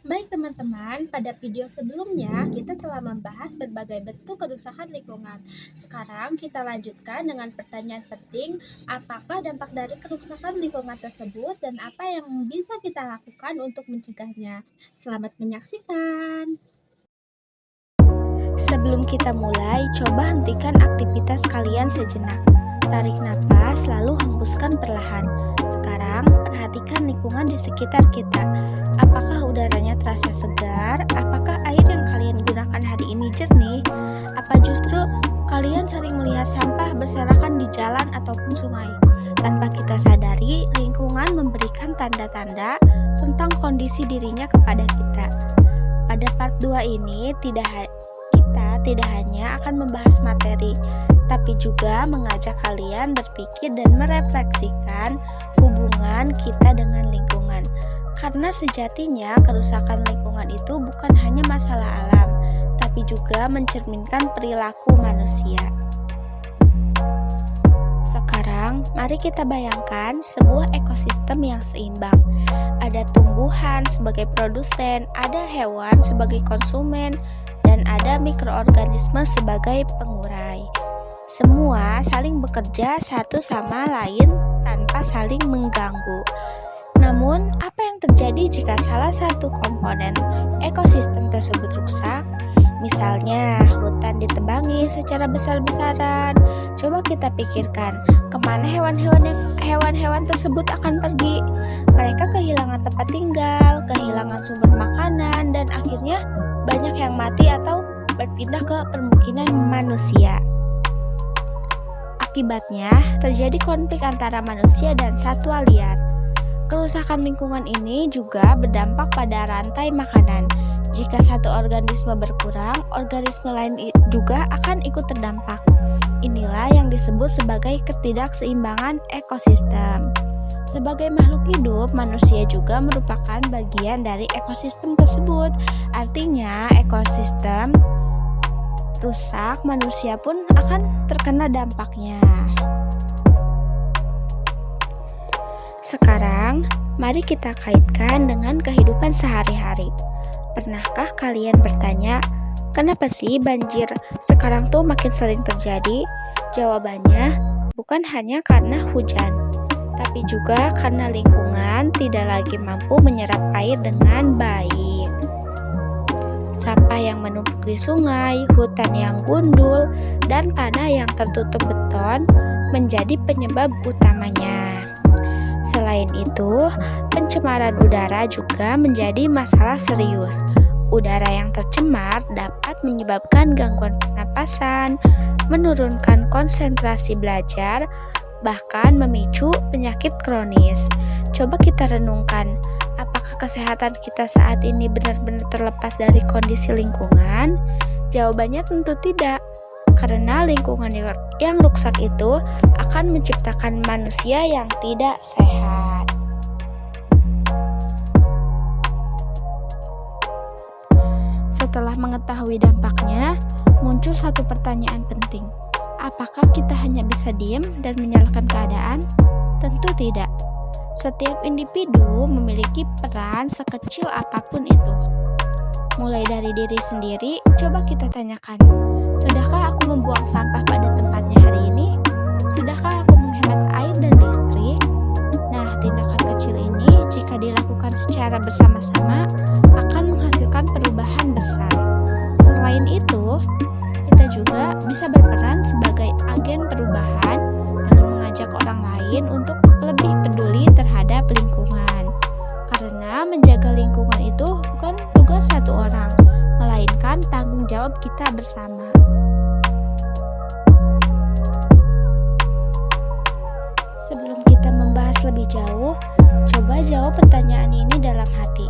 Baik teman-teman, pada video sebelumnya kita telah membahas berbagai bentuk kerusakan lingkungan. Sekarang kita lanjutkan dengan pertanyaan penting, apakah dampak dari kerusakan lingkungan tersebut dan apa yang bisa kita lakukan untuk mencegahnya. Selamat menyaksikan. Sebelum kita mulai, coba hentikan aktivitas kalian sejenak. Tarik nafas, lalu hembuskan perlahan. Sekarang, perhatikan lingkungan di sekitar kita. Apakah udaranya terasa segar? Apakah air yang kalian gunakan hari ini jernih? Apa justru kalian sering melihat sampah berserakan di jalan ataupun sungai? Tanpa kita sadari, lingkungan memberikan tanda-tanda tentang kondisi dirinya kepada kita. Pada part 2 ini, kita tidak hanya akan membahas materi, tapi juga mengajak kalian berpikir dan merefleksikan hubungan kita dengan lingkungan. Karena sejatinya kerusakan lingkungan itu bukan hanya masalah alam, tapi juga mencerminkan perilaku manusia. Sekarang, mari kita bayangkan sebuah ekosistem yang seimbang. Ada tumbuhan sebagai produsen, ada hewan sebagai konsumen, dan ada mikroorganisme sebagai pengurai. Semua saling bekerja satu sama lain tanpa saling mengganggu. Namun, apa yang terjadi jika salah satu komponen ekosistem tersebut rusak? Misalnya, hutan ditebangi secara besar-besaran. Coba kita pikirkan, kemana hewan-hewan tersebut akan pergi? Mereka kehilangan tempat tinggal, kehilangan sumber makanan, dan akhirnya banyak yang mati atau berpindah ke permukiman manusia. Akibatnya, terjadi konflik antara manusia dan satwa liar. Kerusakan lingkungan ini juga berdampak pada rantai makanan. Jika satu organisme berkurang, organisme lain juga akan ikut terdampak. Inilah yang disebut sebagai ketidakseimbangan ekosistem. Sebagai makhluk hidup, manusia juga merupakan bagian dari ekosistem tersebut. Artinya, ekosistem rusak, manusia pun akan terkena dampaknya. Sekarang, mari kita kaitkan dengan kehidupan sehari-hari. Pernahkah kalian bertanya, kenapa sih banjir sekarang tuh makin sering terjadi? Jawabannya, bukan hanya karena hujan, tapi juga karena lingkungan tidak lagi mampu menyerap air dengan baik. Sampah yang menumpuk di sungai, hutan yang gundul, dan tanah yang tertutup beton menjadi penyebab utamanya. Selain itu, pencemaran udara juga menjadi masalah serius. Udara yang tercemar dapat menyebabkan gangguan pernapasan, menurunkan konsentrasi belajar, bahkan memicu penyakit kronis. Coba kita renungkan, apakah kesehatan kita saat ini benar-benar terlepas dari kondisi lingkungan? Jawabannya tentu tidak, karena lingkungan yang rusak itu akan menciptakan manusia yang tidak sehat. Setelah mengetahui dampaknya, muncul satu pertanyaan penting. Apakah kita hanya bisa diam dan menyalahkan keadaan? Tentu tidak. Setiap individu memiliki peran sekecil apapun itu. Mulai dari diri sendiri, coba kita tanyakan, sudahkah aku membuang sampah pada tempatnya hari ini? Sudahkah aku menghemat air dan listrik? Nah, tindakan kecil ini jika dilakukan secara bersama-sama akan menghasilkan perubahan besar. Selain itu, kita juga bisa berperan sebagai agen perubahan dengan mengajak orang lain untuk lebih peduli terhadap lingkungan. Karena menjaga lingkungan itu bukan tugas satu orang, melainkan tanggung jawab kita bersama. Sebelum kita membahas lebih jauh, coba jawab pertanyaan ini dalam hati.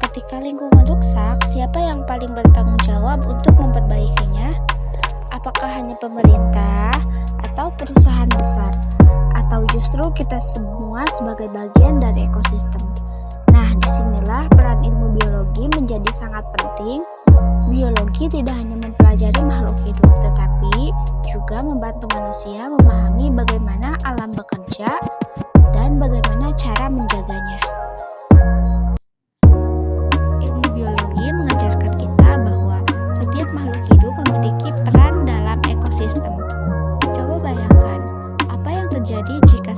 Ketika lingkungan rusak, siapa yang paling bertanggung jawab untuk memperbaikinya? Apakah hanya pemerintah atau perusahaan besar? Atau justru kita semua sebagai bagian dari ekosistem? Nah, disinilah peran ilmu biologi menjadi sangat penting. Biologi tidak hanya mempelajari makhluk hidup, tetapi juga membantu manusia memahami bagaimana alam bekerja dan bagaimana cara menjaganya. Ilmu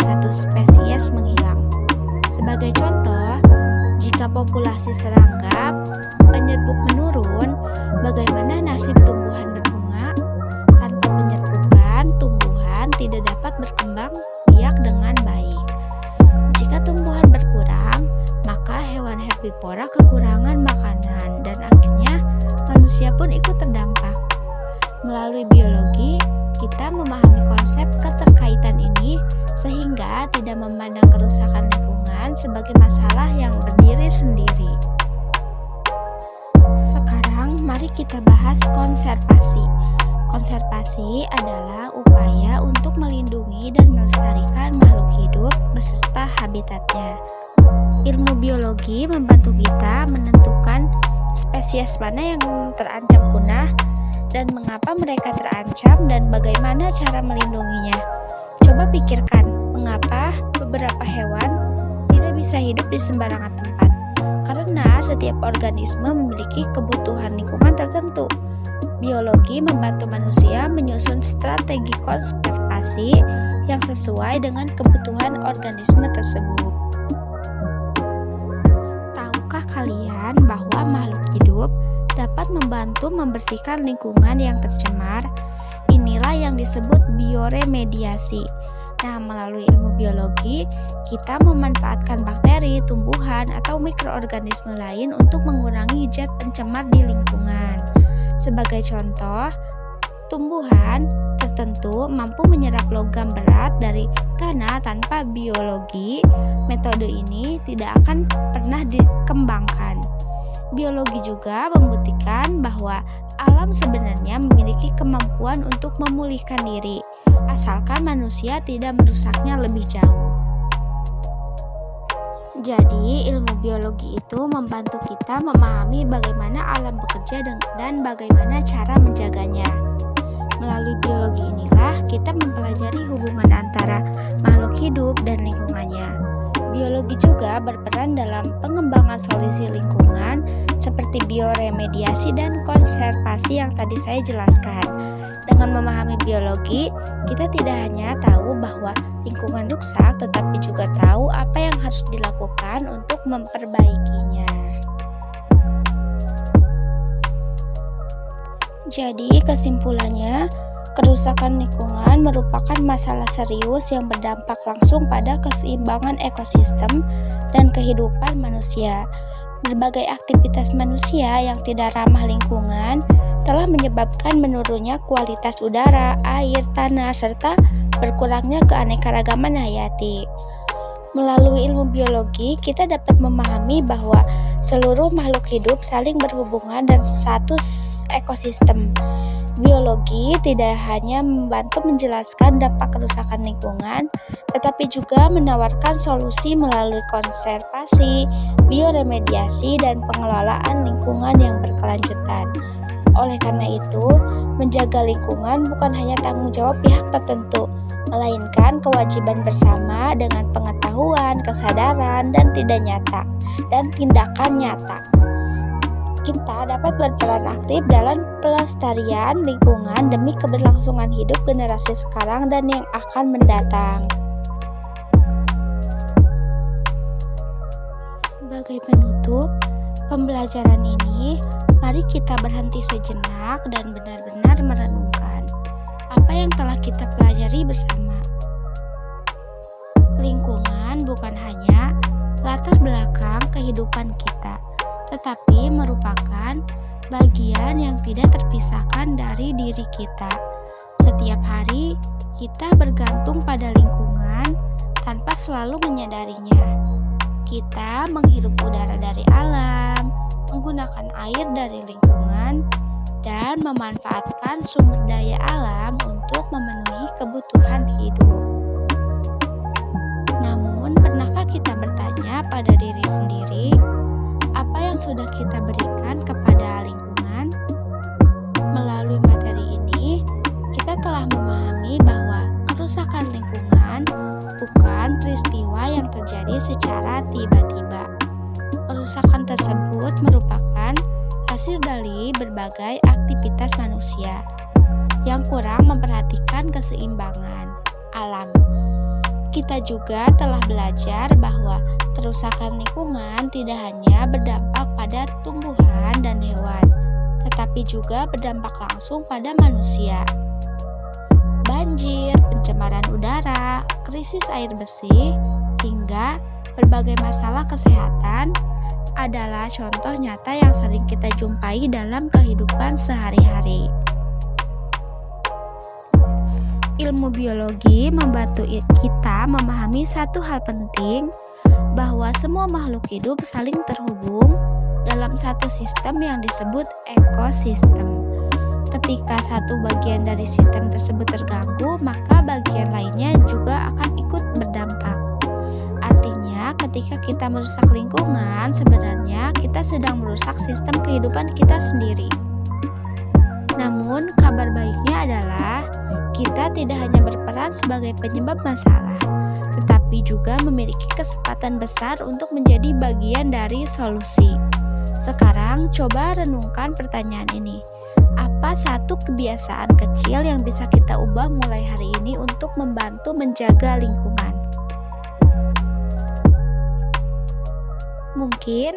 satu spesies menghilang. Sebagai contoh, jika populasi serangga penyerbuk menurun, bagaimana nasib tumbuhan berbunga? Tanpa penyerbukan, tumbuhan tidak dapat berkembang biak dengan baik. Jika tumbuhan berkurang, maka hewan herbivora kekurangan makanan dan akhirnya manusia pun ikut terdampak. Melalui biologi, kita memahami konsep keterkaitan ini sehingga tidak memandang kerusakan lingkungan sebagai masalah yang berdiri sendiri. Sekarang mari kita bahas konservasi. Konservasi adalah upaya untuk melindungi dan melestarikan makhluk hidup beserta habitatnya. Ilmu biologi membantu kita menentukan spesies mana yang terancam punah dan mengapa mereka terancam dan bagaimana cara melindunginya. Coba pikirkan, mengapa beberapa hewan tidak bisa hidup di sembarangan tempat? Karena setiap organisme memiliki kebutuhan lingkungan tertentu. Biologi membantu manusia menyusun strategi konservasi yang sesuai dengan kebutuhan organisme tersebut. Tahukah kalian bahwa makhluk hidup dapat membantu membersihkan lingkungan yang tercemar? Inilah yang disebut bioremediasi. Nah, melalui ilmu biologi, kita memanfaatkan bakteri, tumbuhan, atau mikroorganisme lain untuk mengurangi zat pencemar di lingkungan. Sebagai contoh, tumbuhan tertentu mampu menyerap logam berat dari tanah tanpa biologi. Metode ini tidak akan pernah dikembangkan. Biologi juga membuktikan bahwa alam sebenarnya memiliki kemampuan untuk memulihkan diri, asalkan manusia tidak merusaknya lebih jauh. Jadi, ilmu biologi itu membantu kita memahami bagaimana alam bekerja dan bagaimana cara menjaganya. Melalui biologi inilah kita mempelajari hubungan antara makhluk hidup dan lingkungannya. Biologi juga berperan dalam pengembangan solusi lingkungan seperti bioremediasi dan konservasi yang tadi saya jelaskan. Dengan memahami biologi, kita tidak hanya tahu bahwa lingkungan rusak, tetapi juga tahu apa yang harus dilakukan untuk memperbaikinya. Jadi, kesimpulannya, kerusakan lingkungan merupakan masalah serius yang berdampak langsung pada keseimbangan ekosistem dan kehidupan manusia. Berbagai aktivitas manusia yang tidak ramah lingkungan telah menyebabkan menurunnya kualitas udara, air, tanah, serta berkurangnya keanekaragaman hayati. Melalui ilmu biologi, kita dapat memahami bahwa seluruh makhluk hidup saling berhubungan dan satu ekosistem. Biologi tidak hanya membantu menjelaskan dampak kerusakan lingkungan, tetapi juga menawarkan solusi melalui konservasi, bioremediasi, dan pengelolaan lingkungan yang berkelanjutan. Oleh karena itu, menjaga lingkungan bukan hanya tanggung jawab pihak tertentu, melainkan kewajiban bersama dengan pengetahuan, kesadaran, dan tindakan nyata. Kita dapat berperan aktif dalam pelestarian lingkungan demi keberlangsungan hidup generasi sekarang dan yang akan mendatang. Sebagai penutup pembelajaran ini, mari kita berhenti sejenak dan benar-benar merenungkan apa yang telah kita pelajari bersama. Lingkungan bukan hanya latar belakang kehidupan kita, tetapi merupakan bagian yang tidak terpisahkan dari diri kita. Setiap hari, kita bergantung pada lingkungan tanpa selalu menyadarinya. Kita menghirup udara dari alam, menggunakan air dari lingkungan, dan memanfaatkan sumber daya alam untuk memenuhi kebutuhan hidup. Namun, pernahkah kita bertanya pada diri sendiri, apa yang sudah kita berikan kepada lingkungan? Melalui materi ini, kita telah memahami bahwa kerusakan lingkungan bukan peristiwa yang terjadi secara tiba-tiba. Kerusakan tersebut merupakan hasil dari berbagai aktivitas manusia yang kurang memperhatikan keseimbangan alam. Kita juga telah belajar bahwa kerusakan lingkungan tidak hanya berdampak pada tumbuhan dan hewan, tetapi juga berdampak langsung pada manusia. Banjir, pencemaran udara, krisis air bersih, hingga berbagai masalah kesehatan adalah contoh nyata yang sering kita jumpai dalam kehidupan sehari-hari. Ilmu biologi membantu kita memahami satu hal penting, bahwa semua makhluk hidup saling terhubung dalam satu sistem yang disebut ekosistem. Ketika satu bagian dari sistem tersebut terganggu, maka bagian lainnya juga akan ikut berdampak. Artinya, ketika kita merusak lingkungan, sebenarnya kita sedang merusak sistem kehidupan kita sendiri. Namun, kabar baiknya adalah kita tidak hanya berperan sebagai penyebab masalah, tetapi juga memiliki kesempatan besar untuk menjadi bagian dari solusi. Sekarang, coba renungkan pertanyaan ini. Apa satu kebiasaan kecil yang bisa kita ubah mulai hari ini untuk membantu menjaga lingkungan? Mungkin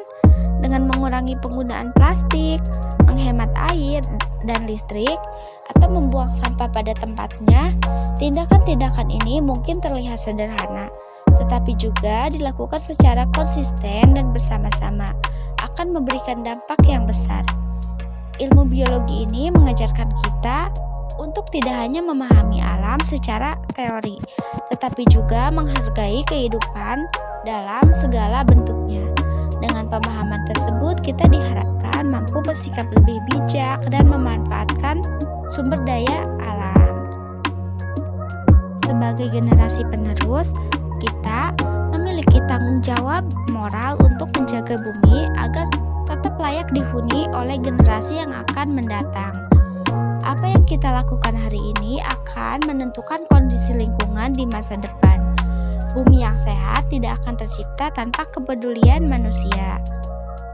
dengan mengurangi penggunaan plastik, menghemat air dan listrik, atau membuang sampah pada tempatnya. Tindakan-tindakan ini mungkin terlihat sederhana, tetapi juga dilakukan secara konsisten dan bersama-sama akan memberikan dampak yang besar. Ilmu biologi ini mengajarkan kita untuk tidak hanya memahami alam secara teori, tetapi juga menghargai kehidupan dalam segala bentuknya. Dengan pemahaman tersebut, kita diharapkan mampu bersikap lebih bijak dan memanfaatkan sumber daya alam. Sebagai generasi penerus, kita memiliki tanggung jawab moral untuk menjaga bumi agar tetap layak dihuni oleh generasi yang akan mendatang. Apa yang kita lakukan hari ini akan menentukan kondisi lingkungan di masa depan. Bumi yang sehat tidak akan tercipta tanpa kepedulian manusia.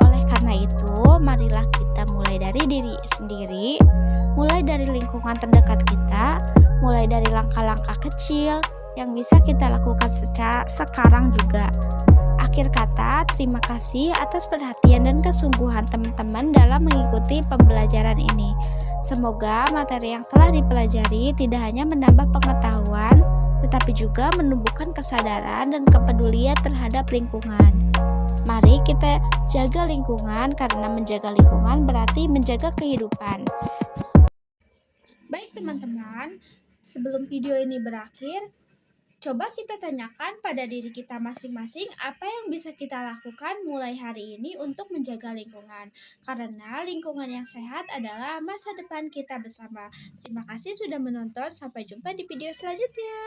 Oleh karena itu, marilah kita mulai dari diri sendiri, mulai dari lingkungan terdekat kita, mulai dari langkah-langkah kecil yang bisa kita lakukan sekarang juga. Akhir kata, terima kasih atas perhatian dan kesungguhan teman-teman dalam mengikuti pembelajaran ini. Semoga materi yang telah dipelajari tidak hanya menambah pengetahuan, tetapi juga menumbuhkan kesadaran dan kepedulian terhadap lingkungan. Mari kita jaga lingkungan, karena menjaga lingkungan berarti menjaga kehidupan. Baik teman-teman, sebelum video ini berakhir, coba kita tanyakan pada diri kita masing-masing apa yang bisa kita lakukan mulai hari ini untuk menjaga lingkungan. Karena lingkungan yang sehat adalah masa depan kita bersama. Terima kasih sudah menonton, sampai jumpa di video selanjutnya.